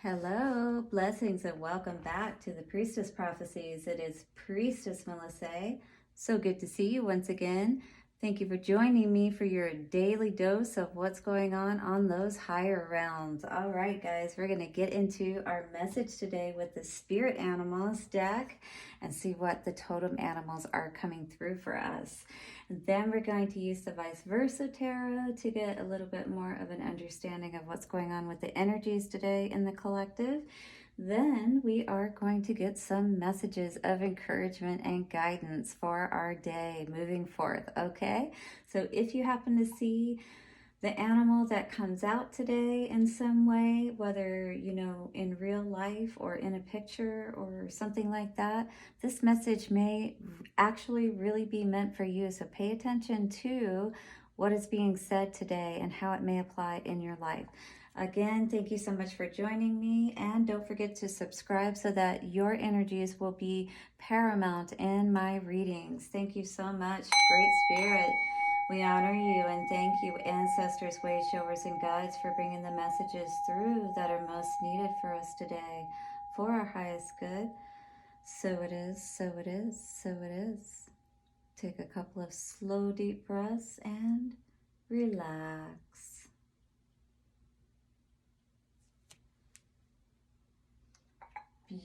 Hello, blessings, and welcome back to the Priestess Prophecies. It is Priestess Melissae. So good to see you once again. Thank you for joining me for your daily dose of what's going on those higher realms. All right, guys, we're going to get into our message today with the Spirit Animals deck and see what the Totem Animals are coming through for us. And then we're going to use the ViceVersa Tarot to get a little bit more of an understanding of what's going on with the energies today in the collective. Then we are going to get some messages of encouragement and guidance for our day moving forth, okay? So if you happen to see the animal that comes out today in some way, whether, in real life or in a picture or something like that, this message may actually really be meant for you. So pay attention to what is being said today and how it may apply in your life. Again, thank you so much for joining me, and don't forget to subscribe so that your energies will be paramount in my readings. Thank you so much, Great Spirit. We honor you and thank you, ancestors, way showers, and guides, for bringing the messages through that are most needed for us today for our highest good. So it is, so it is, so it is. Take a couple of slow, deep breaths and relax.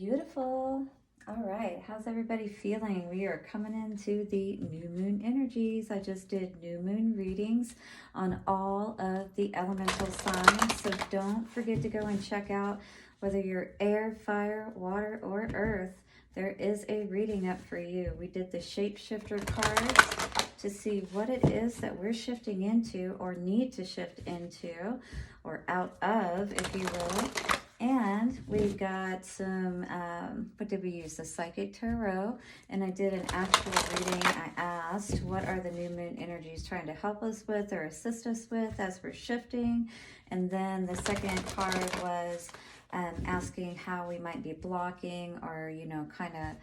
Beautiful. All right, how's everybody feeling? We are coming into the new moon energies. I just did new moon readings on all of the elemental signs, so don't forget to go and check out whether you're air, fire, water, or earth. There is a reading up for you. We did the shapeshifter cards to see what it is that we're shifting into or need to shift into or out of, if you will. And we've got some, what did we use? The Psychic Tarot. And I did an actual reading. I asked, what are the new moon energies trying to help us with or assist us with as we're shifting? And then the second card was asking how we might be blocking or, kind of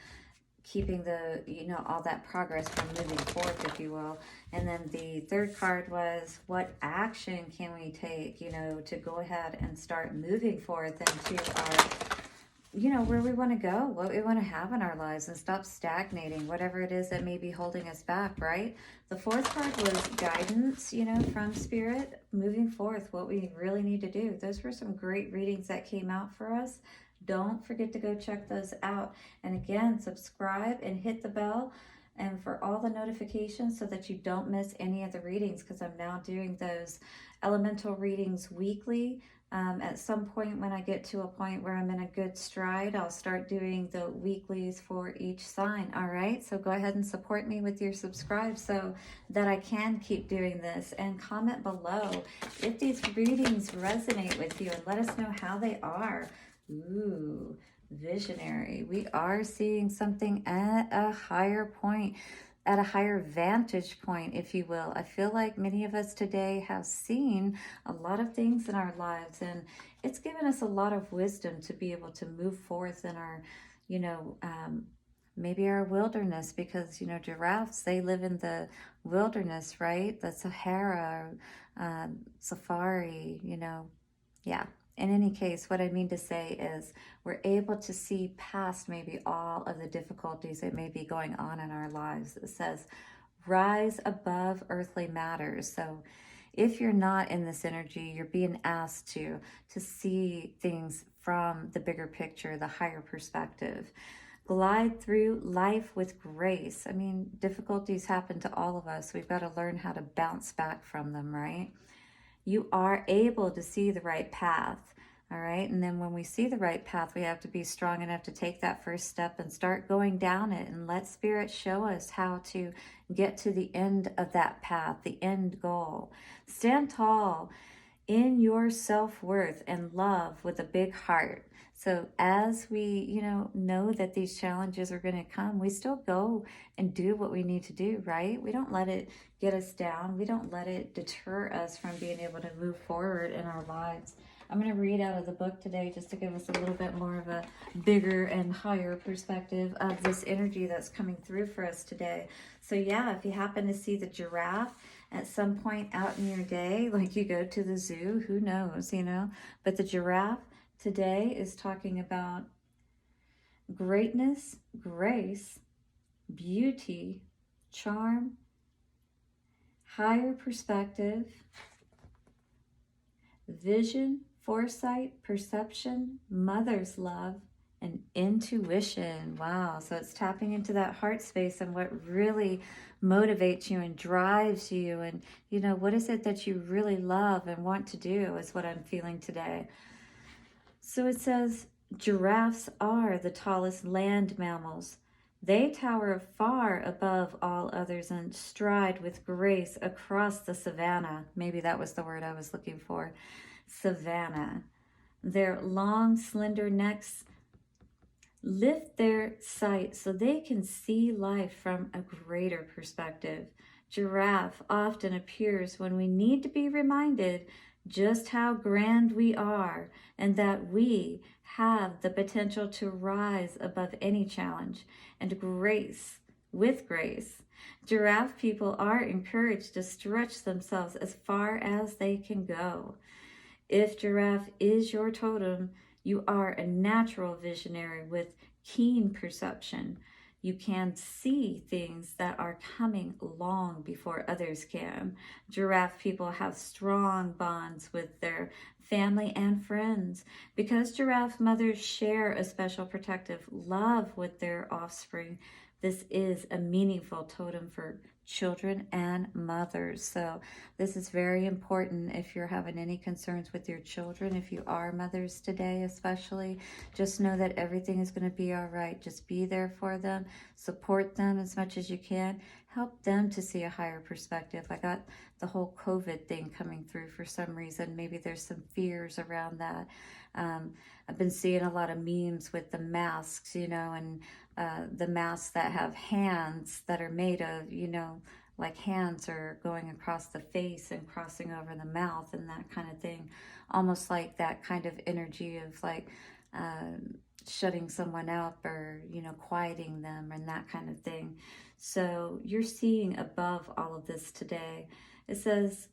keeping the, all that progress from moving forth, if you will. And then the third card was, what action can we take, to go ahead and start moving forth into our, where we want to go, what we want to have in our lives, and stop stagnating, whatever it is that may be holding us back, right? The fourth card was guidance, from Spirit, moving forth, what we really need to do. Those were some great readings that came out for us. Don't forget to go check those out. And again, subscribe and hit the bell and for all the notifications so that you don't miss any of the readings, because I'm now doing those elemental readings weekly. At some point when I get to a point where I'm in a good stride, I'll start doing the weeklies for each sign. All right, so go ahead and support me with your subscribe so that I can keep doing this, and comment below if these readings resonate with you and let us know how they are. Ooh, visionary. We are seeing something at a higher point, at a higher vantage point, if you will. I feel like many of us today have seen a lot of things in our lives, and it's given us a lot of wisdom to be able to move forth in our, maybe our wilderness, because, giraffes, they live in the wilderness, right? The Sahara, safari, yeah. In any case, what I mean to say is we're able to see past maybe all of the difficulties that may be going on in our lives. It says, rise above earthly matters. So if you're not in this energy, you're being asked to see things from the bigger picture, the higher perspective. Glide through life with grace. I mean, difficulties happen to all of us. We've got to learn how to bounce back from them, right? You are able to see the right path, all right? And then when we see the right path, we have to be strong enough to take that first step and start going down it and let Spirit show us how to get to the end of that path, the end goal. Stand tall in your self-worth and love with a big heart. So as we, know that these challenges are going to come, we still go and do what we need to do, right? We don't let it get us down. We don't let it deter us from being able to move forward in our lives. I'm going to read out of the book today just to give us a little bit more of a bigger and higher perspective of this energy that's coming through for us today. So yeah, if you happen to see the giraffe at some point out in your day, like you go to the zoo, who knows, but the giraffe, today is talking about greatness, grace, beauty, charm, higher perspective, vision, foresight, perception, mother's love, and intuition. Wow. So it's tapping into that heart space and what really motivates you and drives you. And, you know, what is it that you really love and want to do is what I'm feeling today. So it says, giraffes are the tallest land mammals. They tower far above all others and stride with grace across the savanna. Maybe that was the word I was looking for. Savanna. Their long, slender necks lift their sight so they can see life from a greater perspective. Giraffe often appears when we need to be reminded just how grand we are and that we have the potential to rise above any challenge and with grace. Giraffe people are encouraged to stretch themselves as far as they can go. If giraffe is your totem, you are a natural visionary with keen perception. You can see things that are coming long before others can. Giraffe people have strong bonds with their family and friends. Because giraffe mothers share a special protective love with their offspring, this is a meaningful totem for children and mothers. So this is very important if you're having any concerns with your children. If you are mothers today, especially, just know that everything is going to be all right. Just be there for them, support them as much as you can, help them to see a higher perspective. I got the whole COVID thing coming through for some reason. Maybe there's some fears around that. I've been seeing a lot of memes with the masks, you know, and the masks that have hands that are made of, you know, like hands are going across the face and crossing over the mouth and that kind of thing. Almost like that kind of energy of like shutting someone up or, you know, quieting them and that kind of thing. So you're seeing above all of this today. It says,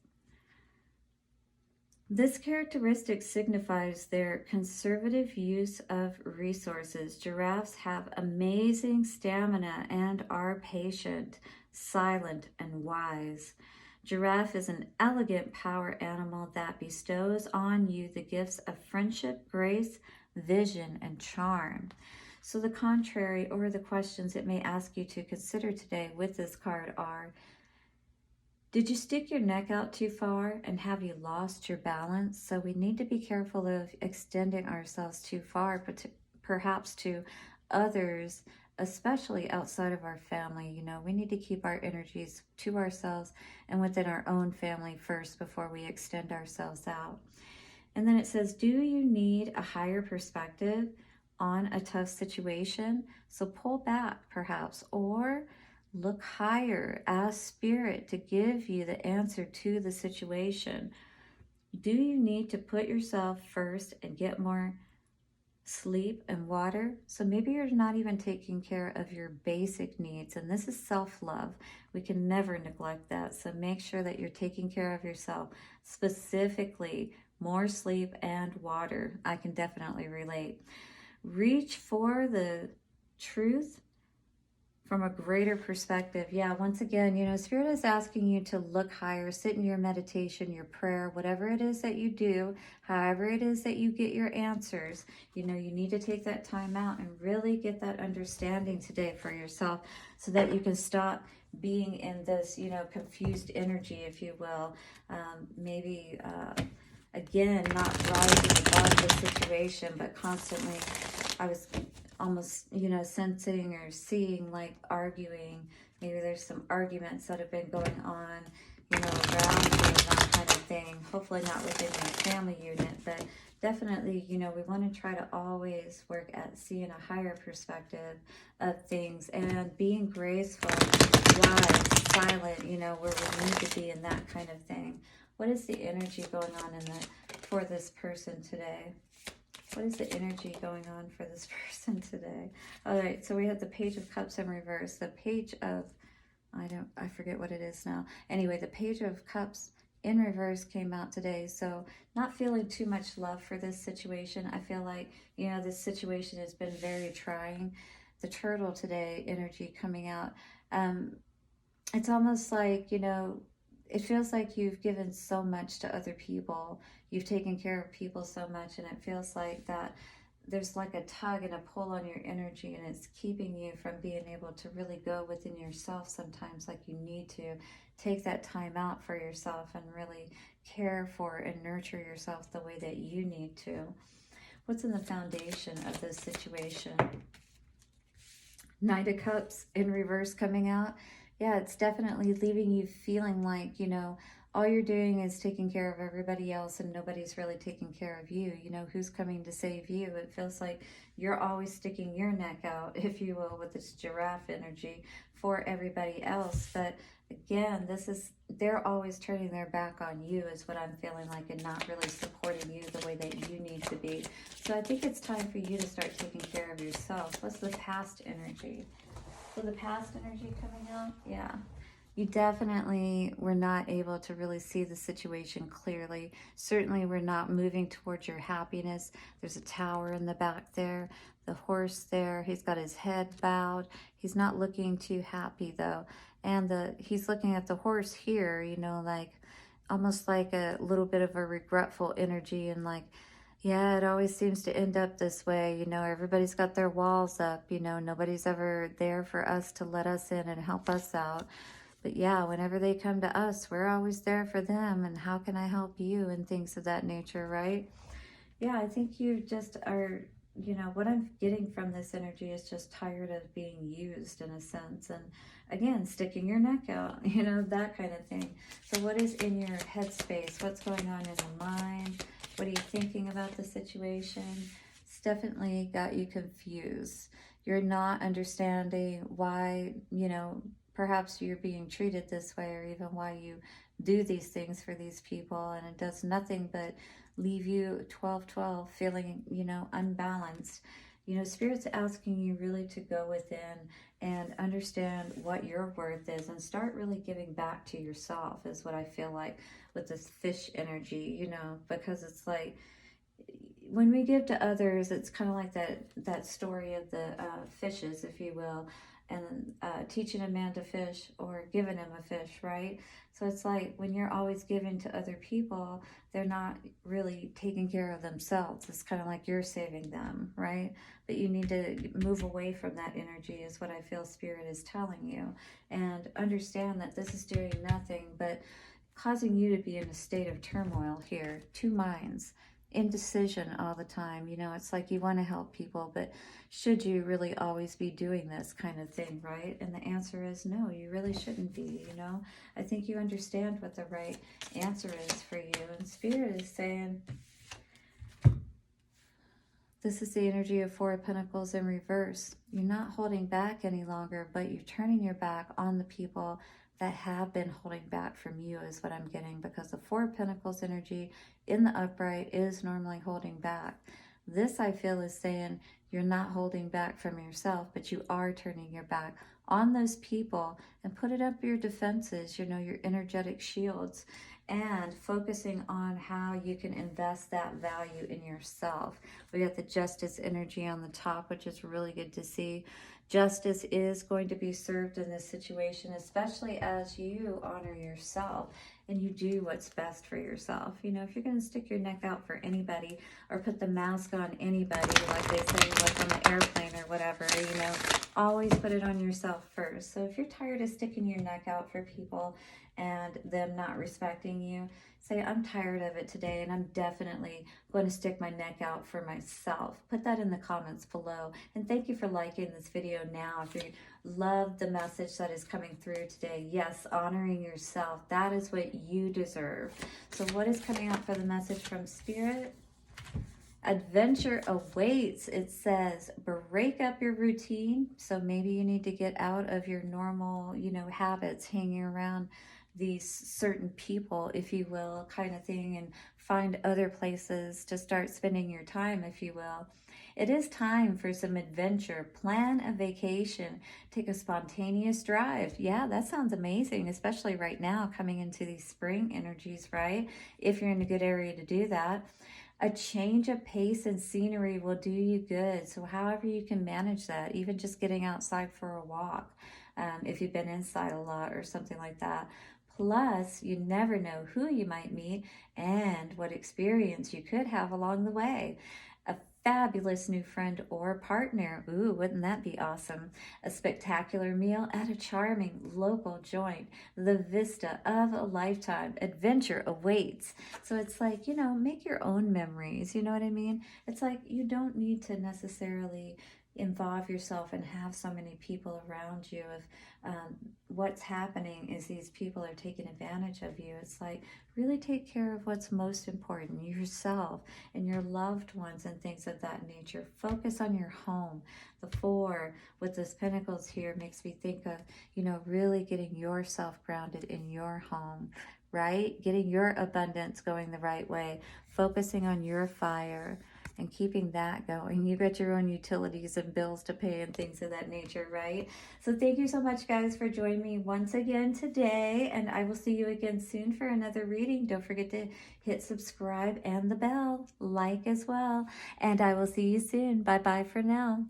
this characteristic signifies their conservative use of resources. Giraffes have amazing stamina and are patient, silent, and wise. Giraffe is an elegant power animal that bestows on you the gifts of friendship, grace, vision, and charm. So the contrary, or the questions it may ask you to consider today with this card are, did you stick your neck out too far and have you lost your balance? So we need to be careful of extending ourselves too far, perhaps to others, especially outside of our family. You know, we need to keep our energies to ourselves and within our own family first before we extend ourselves out. And then it says, do you need a higher perspective on a tough situation? So pull back perhaps, or look higher, ask Spirit to give you the answer to the situation. Do you need to put yourself first and get more sleep and water? So maybe you're not even taking care of your basic needs, and this is self-love. We can never neglect that. So make sure that you're taking care of yourself, specifically more sleep and water. I can definitely relate. Reach for the truth from a greater perspective. Yeah, once again, you know, Spirit is asking you to look higher, sit in your meditation, your prayer, whatever it is that you do, however it is that you get your answers. You know, you need to take that time out and really get that understanding today for yourself so that you can stop being in this, you know, confused energy, if you will. Maybe, again, not rising above the situation, but constantly, I was almost, you know, sensing or seeing like arguing. Maybe there's some arguments that have been going on, you know, around you and that kind of thing. Hopefully not within your family unit, but definitely, you know, we want to try to always work at seeing a higher perspective of things and being graceful, wise, silent, you know, where we need to be in that kind of thing. What is the energy going on for this person today? What is the energy going on for this person today? All right, so we have the Page of Cups in reverse. The Page of, I forget what it is now. Anyway, the Page of Cups in reverse came out today. So not feeling too much love for this situation. I feel like, you know, this situation has been very trying. The turtle today energy coming out. It's almost like, you know, it feels like you've given so much to other people. You've taken care of people so much, and it feels like that there's like a tug and a pull on your energy, and it's keeping you from being able to really go within yourself sometimes, like you need to take that time out for yourself and really care for and nurture yourself the way that you need to. What's in the foundation of this situation? Knight of Cups in reverse coming out. Yeah, it's definitely leaving you feeling like, you know, all you're doing is taking care of everybody else and nobody's really taking care of you. You know, who's coming to save you? It feels like you're always sticking your neck out, if you will, with this giraffe energy for everybody else. But again, they're always turning their back on you is what I'm feeling like, and not really supporting you the way that you need to be. So I think it's time for you to start taking care of yourself. What's the past energy? So the past energy coming out, yeah. You definitely were not able to really see the situation clearly. Certainly we're not moving towards your happiness. There's a tower in the back there, the horse there. He's got his head bowed. He's not looking too happy though. And he's looking at the horse here, you know, like almost like a little bit of a regretful energy, and like, yeah, it always seems to end up this way. You know, everybody's got their walls up, you know, nobody's ever there for us to let us in and help us out. But yeah, whenever they come to us, we're always there for them. And how can I help you? And things of that nature, right? Yeah, I think you just are, you know, what I'm getting from this energy is just tired of being used in a sense. And again, sticking your neck out, you know, that kind of thing. So what is in your headspace? What's going on in the mind? What are you thinking about the situation? It's definitely got you confused. You're not understanding why, you know, perhaps you're being treated this way, or even why you do these things for these people, and it does nothing but leave you 12-12 feeling, you know, unbalanced. You know, Spirit's asking you really to go within and understand what your worth is and start really giving back to yourself, is what I feel like with this fish energy, you know, because it's like when we give to others, it's kind of like that story of the fishes, if you will, and teaching a man to fish or giving him a fish, right? So it's like when you're always giving to other people, they're not really taking care of themselves. It's kind of like you're saving them, right? But you need to move away from that energy, is what I feel Spirit is telling you, and understand that this is doing nothing but causing you to be in a state of turmoil here. Two minds, indecision all the time. You know, it's like you want to help people, but should you really always be doing this kind of thing, right? And the answer is no, you really shouldn't be, you know. I think you understand what the right answer is for you. And Spirit is saying, this is the energy of Four of Pentacles in reverse. You're not holding back any longer, but you're turning your back on the people that have been holding back from you, is what I'm getting, because the Four of Pentacles energy in the upright is normally holding back. This, I feel, is saying you're not holding back from yourself, but you are turning your back on those people and put it up your defenses, you know, your energetic shields, and focusing on how you can invest that value in yourself. We got the Justice energy on the top, which is really good to see. Justice is going to be served in this situation, especially as you honor yourself and you do what's best for yourself. You know, if you're going to stick your neck out for anybody or put the mask on anybody, like they say, like on the airplane or whatever, you know, always put it on yourself first. So if you're tired of sticking your neck out for people and them not respecting you, say, I'm tired of it today, and I'm definitely going to stick my neck out for myself. Put that in the comments below. And thank you for liking this video now. If you love the message that is coming through today, yes, honoring yourself, that is what you deserve. So what is coming out for the message from Spirit? Adventure awaits. It says break up your routine. So maybe you need to get out of your normal, you know, habits, hanging around these certain people, if you will, kind of thing, and find other places to start spending your time, if you will. It is time for some adventure. Plan a vacation. Take a spontaneous drive. Yeah, that sounds amazing, especially right now coming into these spring energies, right? If you're in a good area to do that. A change of pace and scenery will do you good. So however you can manage that, even just getting outside for a walk, if you've been inside a lot or something like that. Plus, you never know who you might meet and what experience you could have along the way. A fabulous new friend or partner. Ooh, wouldn't that be awesome? A spectacular meal at a charming local joint. The vista of a lifetime. Adventure awaits. So it's like, make your own memories. You know what I mean? It's like you don't need to necessarily involve yourself and have so many people around you. If what's happening is these people are taking advantage of you, it's like really take care of what's most important, yourself and your loved ones and things of that nature. Focus on your home. The four with this pentacles here makes me think of, really getting yourself grounded in your home, right? Getting your abundance going the right way, focusing on your fire and keeping that going. You got your own utilities and bills to pay and things of that nature, right? So thank you so much, guys, for joining me once again today, and I will see you again soon for another reading. Don't forget to hit subscribe and the bell, like as well, and I will see you soon. Bye-bye for now.